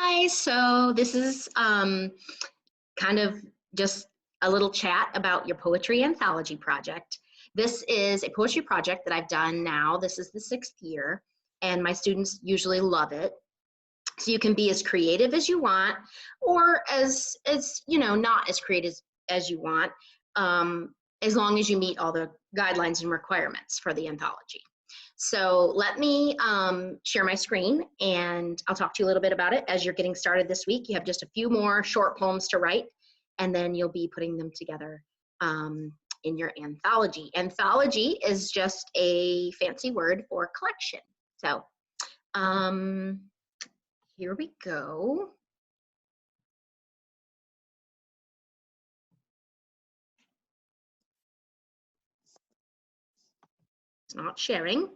Guys, so this is kind of just a little chat about your poetry anthology project. This is a poetry project that I've done now. This is the 6th year, and my students usually love it. So you can be as creative as you want, or as you know, not as creative as you want, as long as you meet all the guidelines and requirements for the anthology. So let me share my screen and I'll talk to you a little bit about it as you're getting started this week. You have just a few more short poems to write, and then you'll be putting them together in your anthology. Anthology is just a fancy word for collection. So here we go. It's not sharing.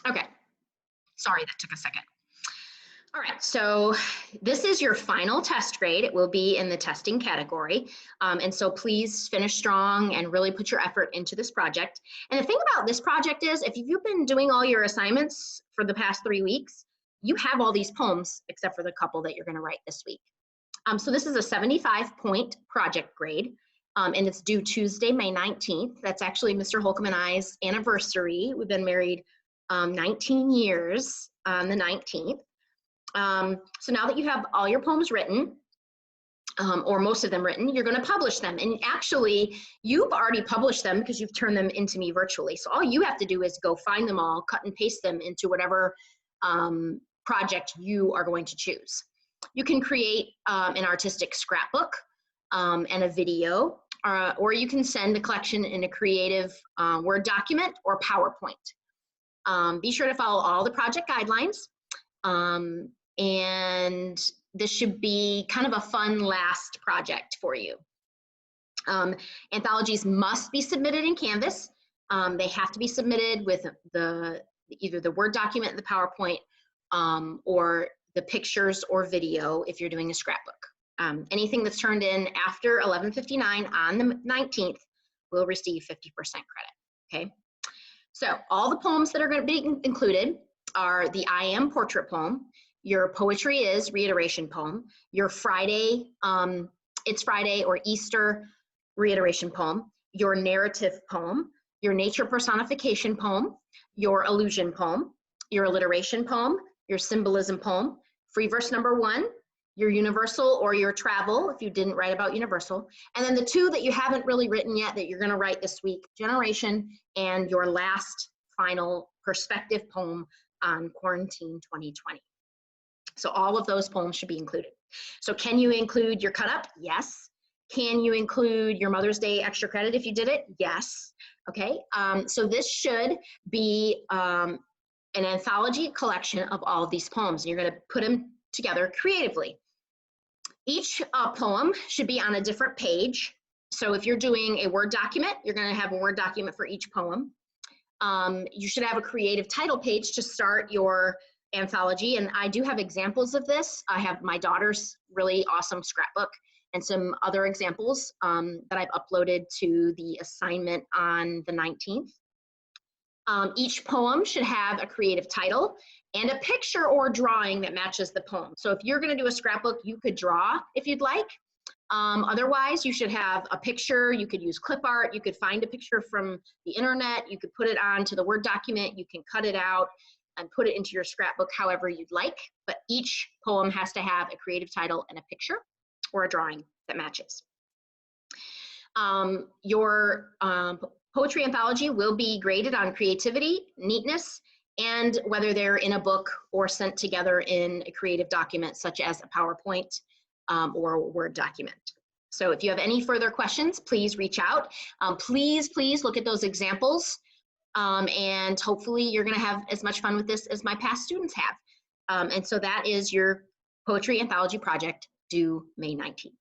Okay, sorry, that took a second. All right, so this is your final test grade. It will be in the testing category. And so please finish strong and really put your effort into this project. And the thing about this project is if you've been doing all your assignments for the past 3 weeks, you have all these poems except for the couple that you're gonna write this week. So this is a 75-point project grade. And it's due Tuesday, May 19th. That's actually Mr. Holcomb and I's anniversary. We've been married 19 years on the 19th. So now that you have all your poems written, or most of them written, you're going to publish them. And actually, you've already published them because you've turned them into me virtually. So all you have to do is go find them all, cut and paste them into whatever project you are going to choose. You can create an artistic scrapbook and a video, or you can send the collection in a creative Word document or PowerPoint. Be sure to follow all the project guidelines. And this should be kind of a fun last project for you. Anthologies must be submitted in Canvas. They have to be submitted with either the Word document, the PowerPoint, or the pictures or video if you're doing a scrapbook. Anything that's turned in after 11:59 on the 19th will receive 50% credit, okay? So all the poems that are going to be included are the I Am portrait poem, your Poetry Is reiteration poem, your Friday, It's Friday or Easter reiteration poem, your narrative poem, your nature personification poem, your illusion poem, your alliteration poem, your symbolism poem, free verse number 1, your universal or your travel, if you didn't write about universal, and then the 2 that you haven't really written yet that you're going to write this week, generation, and your last final perspective poem on quarantine 2020. So all of those poems should be included. So can you include your cut up? Yes. Can you include your Mother's Day extra credit if you did it? Yes. Okay. So this should be an anthology collection of all of these poems. You're going to put them together creatively. Each poem should be on a different page. So if you're doing a Word document, you're going to have a Word document for each poem. You should have a creative title page to start your anthology, and I do have examples of this. I have my daughter's really awesome scrapbook and some other examples that I've uploaded to the assignment on the 19th. Each poem should have a creative title and a picture or drawing that matches the poem. So if you're going to do a scrapbook, you could draw if you'd like. Otherwise, you should have a picture. You could use clip art. You could find a picture from the internet. You could put it onto the Word document. You can cut it out and put it into your scrapbook however you'd like. But each poem has to have a creative title and a picture or a drawing that matches. Your poetry anthology will be graded on creativity, neatness, and whether they're in a book or sent together in a creative document such as a PowerPoint or a Word document. So if you have any further questions, please reach out. Please look at those examples, and hopefully you're going to have as much fun with this as my past students have. And so that is your poetry anthology project due May 19th.